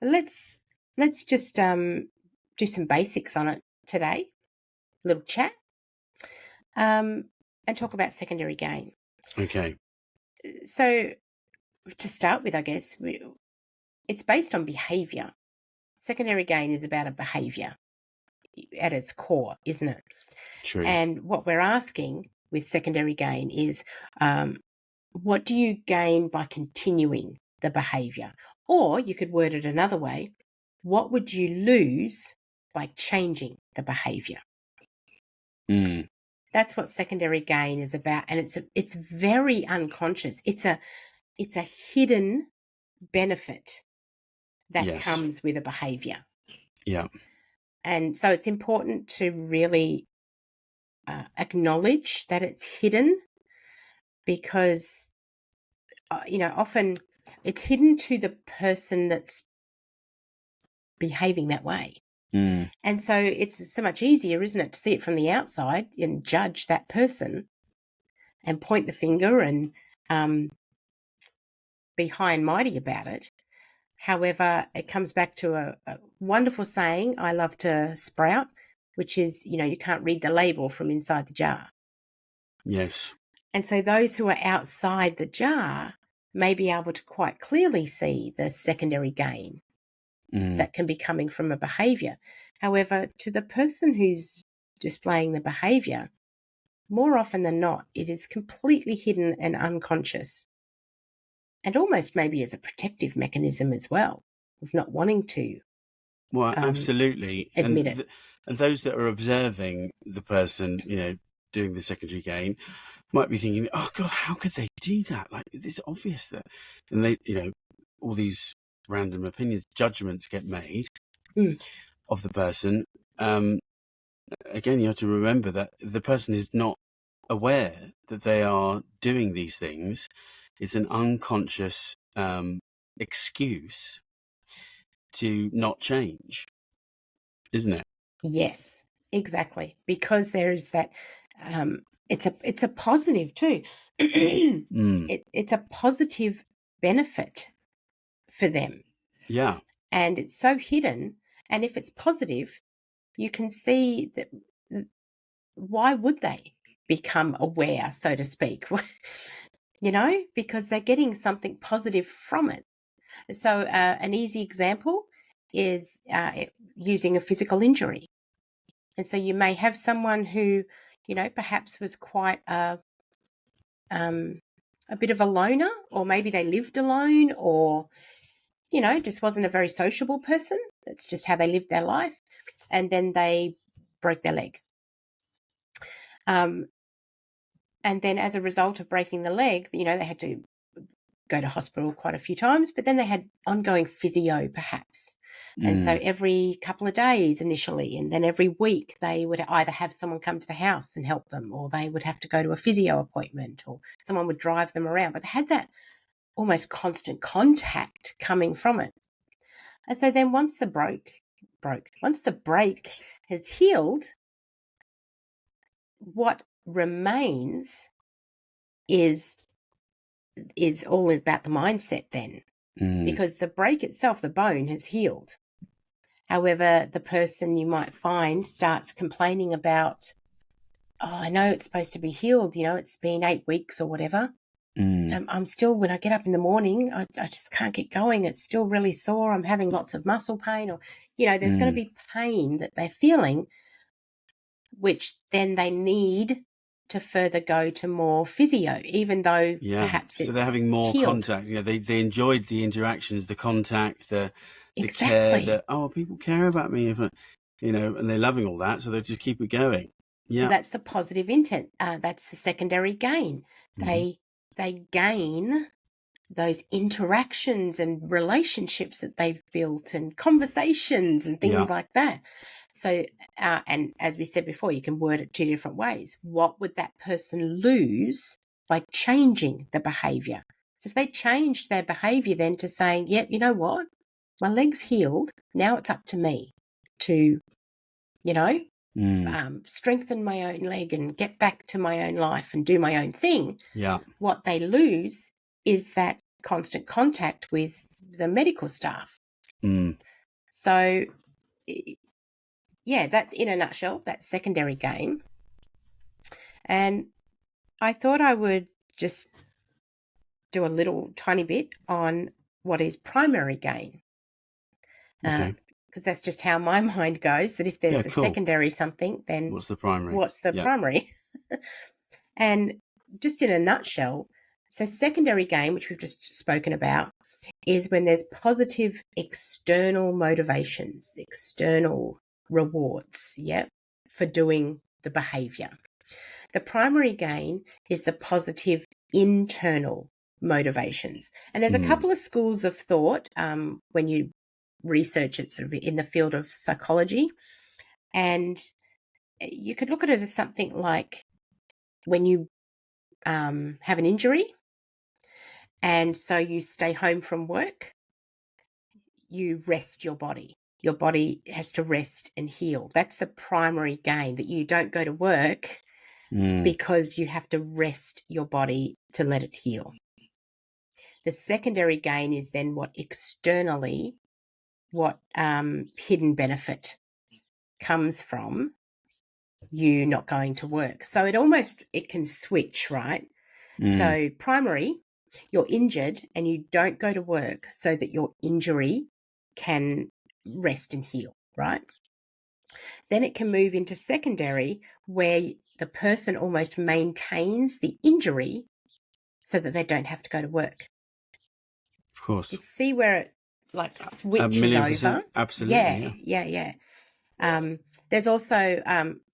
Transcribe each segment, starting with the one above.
let's just do some basics on it today. A little chat, and talk about secondary gain. Okay. So to start with, I guess it's based on behaviour. Secondary gain is about a behaviour at its core, isn't it? True. And what we're asking with secondary gain is, what do you gain by continuing the behaviour? Or you could word it another way, what would you lose by changing the behaviour? Mm. That's what secondary gain is about, and it's very unconscious. It's a hidden benefit that Yes. comes with a behaviour. Yeah. And so it's important to really acknowledge that it's hidden, because often it's hidden to the person that's behaving that way. Mm. And so it's so much easier, isn't it, to see it from the outside and judge that person and point the finger and be high and mighty about it. However, it comes back to a wonderful saying I love to sprout, which is, you can't read the label from inside the jar. Yes. And so those who are outside the jar may be able to quite clearly see the secondary gain that can be coming from a behaviour. However, to the person who's displaying the behaviour, more often than not, it is completely hidden and unconscious, and almost maybe as a protective mechanism as well, of not wanting to Well, absolutely. admit it. And those that are observing the person, doing the secondary gain might be thinking, oh God, how could they do that? Like, it's obvious that, and they, all these random opinions, judgments get made of the person. Again, you have to remember that the person is not aware that they are doing these things. It's an unconscious excuse to not change, isn't it? Yes, exactly. Because there is that, it's a positive too. It's a positive benefit for them. Yeah. And it's so hidden. And if it's positive, you can see that. Why would they become aware, so to speak? Because they're getting something positive from it. So an easy example is using a physical injury. And so you may have someone who, perhaps was quite a bit of a loner, or maybe they lived alone, or, just wasn't a very sociable person. That's just how they lived their life. And then they broke their leg. And then as a result of breaking the leg, they had to go to hospital quite a few times, but then they had ongoing physio perhaps. And so every couple of days initially, and then every week they would either have someone come to the house and help them, or they would have to go to a physio appointment, or someone would drive them around. But they had that almost constant contact coming from it. And so then once the break has healed, what remains is all about the mindset then, because the break itself, the bone, has healed. However, the person, you might find, starts complaining about, I know it's supposed to be healed, it's been 8 weeks or whatever. I'm still, when I get up in the morning, I just can't get going. It's still really sore. I'm having lots of muscle pain, or, there's going to be pain that they're feeling, which then they need to further go to more physio, even though perhaps it's so they're having more healed. contact. They enjoyed the interactions, the contact, the Exactly. care. That people care about me, and they're loving all that, so they just keep it going. Yeah. So that's the positive intent. That's the secondary gain. They gain those interactions and relationships that they've built, and conversations and things like that. So, and as we said before, you can word it 2 different ways. What would that person lose by changing the behaviour? So if they changed their behaviour then to saying, yep, you know what? My leg's healed. Now it's up to me to, strengthen my own leg and get back to my own life and do my own thing. Yeah. What they lose is that constant contact with the medical staff. So, yeah, that's in a nutshell, that's secondary gain. And I thought I would just do a little tiny bit on what is primary gain. Okay. Because that's just how my mind goes, that if there's a cool. secondary something, then What's the primary? what's the primary? And just in a nutshell, so secondary gain, which we've just spoken about, is when there's positive external motivations, external rewards, for doing the behavior. The primary gain is the positive internal motivations. And there's a couple of schools of thought when you research it sort of in the field of psychology. And you could look at it as something like when you have an injury and so you stay home from work, you rest your body. Your body has to rest and heal. That's the primary gain, that you don't go to work because you have to rest your body to let it heal. The secondary gain is then what externally, what hidden benefit comes from you not going to work. So it can switch, right? So primary, you're injured and you don't go to work so that your injury can rest and heal, right? Then it can move into secondary, where the person almost maintains the injury so that they don't have to go to work. Of course. You see where it like switches over? Absolutely. Yeah. There's also,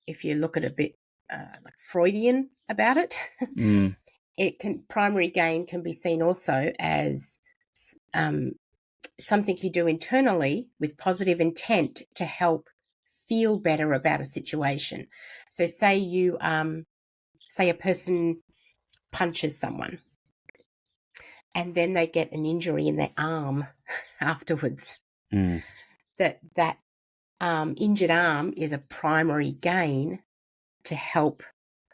if you look at a bit like Freudian about it, primary gain can be seen also as something you do internally with positive intent to help feel better about a situation. So say a person punches someone and then they get an injury in their arm afterwards. That injured arm is a primary gain to help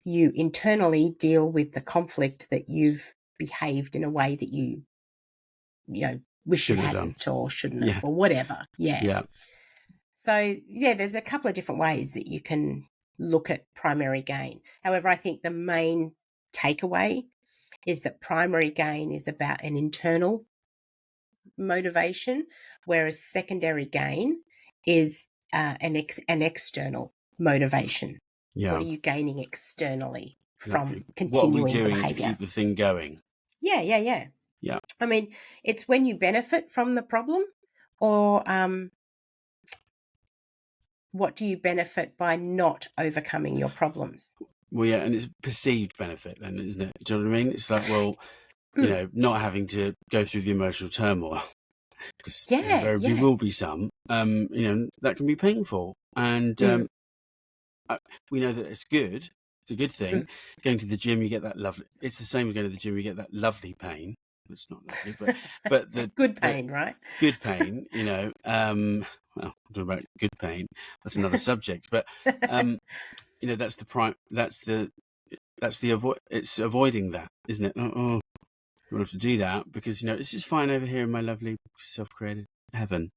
you internally deal with the conflict that you've behaved in a way that you wish you hadn't or shouldn't have or whatever. Yeah. So, there's a couple of different ways that you can look at primary gain. However, I think the main takeaway is that primary gain is about an internal motivation, whereas secondary gain is an external motivation. Yeah. What are you gaining externally from continuing what are we doing the behavior to keep the thing going? Yeah. I mean, it's when you benefit from the problem, or what do you benefit by not overcoming your problems? Well, yeah, and it's perceived benefit then, isn't it? Do you know what I mean? It's like, well, not having to go through the emotional turmoil, because there will be some, that can be painful. And we know that it's good. It's a good thing. Going to the gym, you get that lovely. It's the same as going to the gym. You get that lovely pain. It's not lovely, but the good pain, right? Good pain. Well, I'm talking about good pain. That's another subject. But that's the prime. That's the avoid. It's avoiding that, isn't it? Oh, you want to do that because it's just fine over here in my lovely self-created heaven.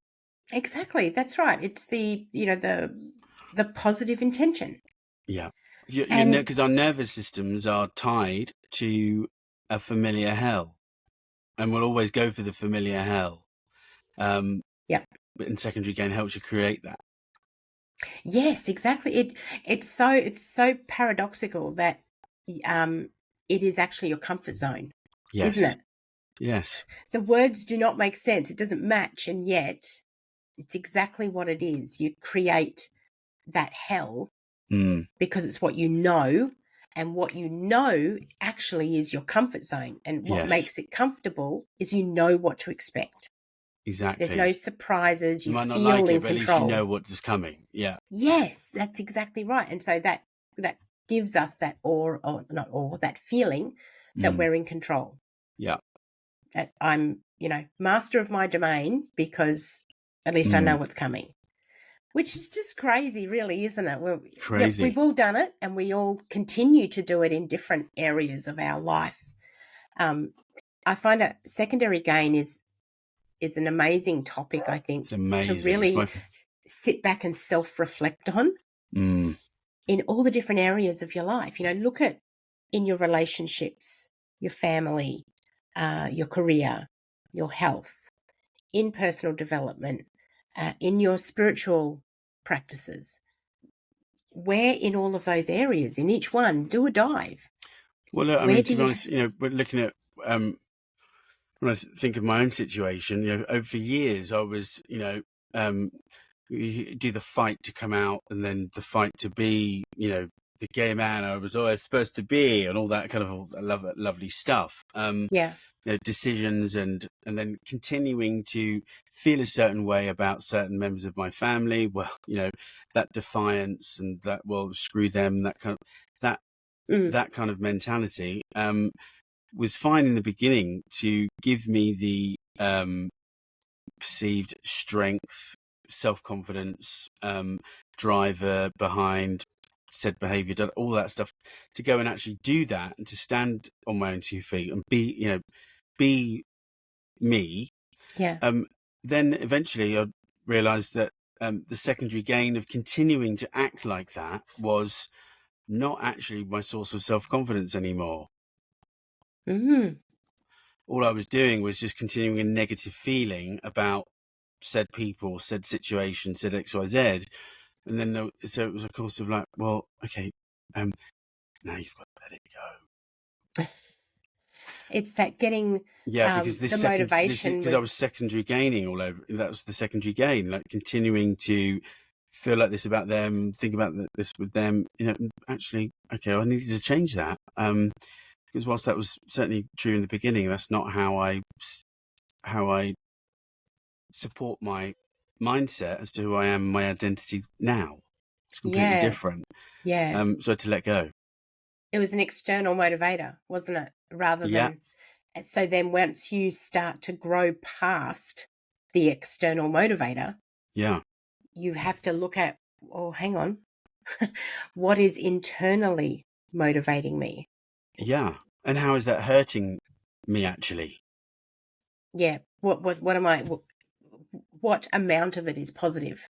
Exactly. That's right. It's the the positive intention. Yeah. Because our nervous systems are tied to a familiar hell, and we'll always go for the familiar hell. But in secondary gain helps you create that. Yes, exactly. It's so paradoxical that it is actually your comfort zone, isn't it? Yes. The words do not make sense. It doesn't match, and yet it's exactly what it is. You create that hell because it's what you know, and what you know actually is your comfort zone. And what makes it comfortable is you know what to expect. Exactly. There's no surprises. You might not feel like in it, but control. at least you know what is coming. Yeah. Yes, that's exactly right. And so that gives us that that feeling that we're in control. Yeah. I'm, master of my domain because at least I know what's coming. Which is just crazy, really, isn't it? Crazy. We've all done it, and we all continue to do it in different areas of our life. I find that secondary gain is is an amazing topic, I think, It's amazing. to really sit back and self-reflect on in all the different areas of your life. Look at in your relationships, your family, your career, your health, in personal development, in your spiritual practices. Where in all of those areas, in each one, do a dive. Well, look, I mean, to be honest, we're looking at when I think of my own situation, over years I was, you do the fight to come out and then the fight to be, the gay man I was always supposed to be, and all that kind of lovely stuff. Decisions and then continuing to feel a certain way about certain members of my family. Well, that defiance and that, well, screw them, that kind of mentality was fine in the beginning to give me the perceived strength, self-confidence, driver behind said behavior, all that stuff, to go and actually do that and to stand on my own 2 feet and be me. Then eventually I realized that the secondary gain of continuing to act like that was not actually my source of self-confidence anymore. All I was doing was just continuing a negative feeling about said people, said situation, said XYZ. And then so it was a course of like, well, okay, now you've got to let it go. It's that getting because the motivation because I was secondary gaining all over. That was the secondary gain, like continuing to feel like this about them, think about this with them. Actually, okay, I needed to change that. Because whilst that was certainly true in the beginning, that's not how I support my mindset as to who I am, my identity now. It's completely different. So I had to let go. It was an external motivator, wasn't it? Rather than, so then once you start to grow past the external motivator, you have to look at, oh, hang on, what is internally motivating me? Yeah. And how is that hurting me actually? Yeah. What am I, what amount of it is positive?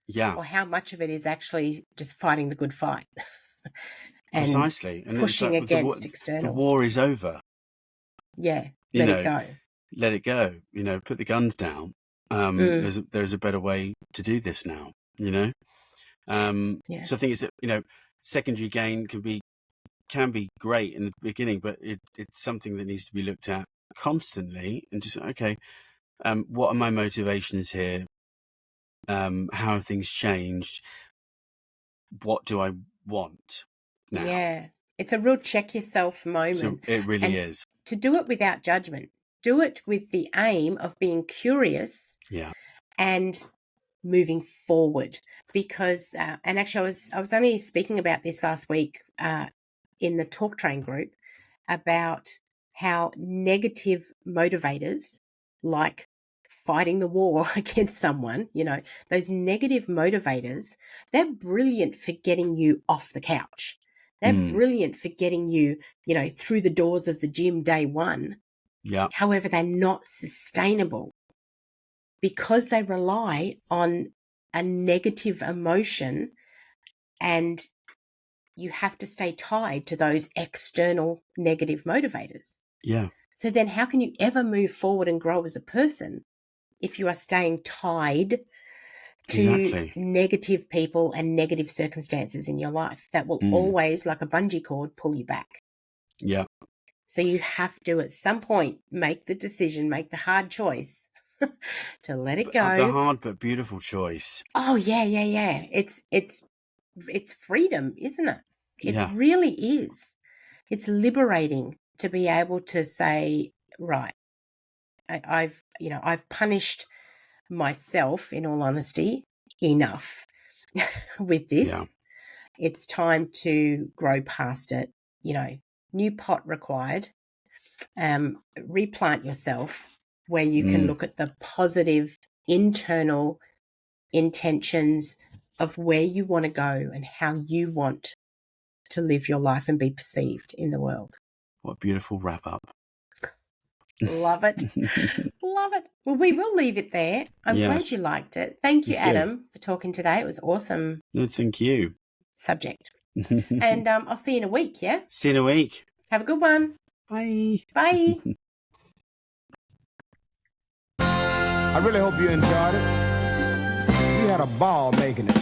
Yeah. Or how much of it is actually just fighting the good fight? And precisely. And pushing against external. The war is over. Yeah. Let it go. Let it go. Put the guns down. There's a better way to do this now, So I think it's, secondary gain can be great in the beginning, but it's something that needs to be looked at constantly and just, okay, what are my motivations here? How have things changed? What do I want now? Yeah. It's a real check yourself moment. So it really is. To do it without judgment. Do it with the aim of being curious. Yeah. And moving forward. Because, and actually I was only speaking about this last week in the TalkTrain group about how negative motivators, like fighting the war against someone, those negative motivators, they're brilliant for getting you off the couch. They're brilliant for getting you, through the doors of the gym day one. Yeah. However, they're not sustainable because they rely on a negative emotion, and you have to stay tied to those external negative motivators. Yeah. So then how can you ever move forward and grow as a person if you are staying tied to negative people and negative circumstances in your life that will always, like a bungee cord, pull you back? Yeah. So you have to, at some point, make the decision, make the hard choice to let it go. The hard but beautiful choice. Oh, yeah. It's freedom, isn't it? It Yeah. really is. It's liberating to be able to say, right, I've punished myself, in all honesty, enough with this. Yeah. It's time to grow past it. New pot required. Replant yourself where you can look at the positive internal intentions of where you want to go and how you want to live your life and be perceived in the world. What a beautiful wrap up. Love it. Love it. Well, we will leave it there. I'm glad you liked it. Thank you, Adam, for talking today. It was awesome. No, thank you. Subject. And I'll see you in a week, yeah? See you in a week. Have a good one. Bye. Bye. I really hope you enjoyed it. We had a ball making it.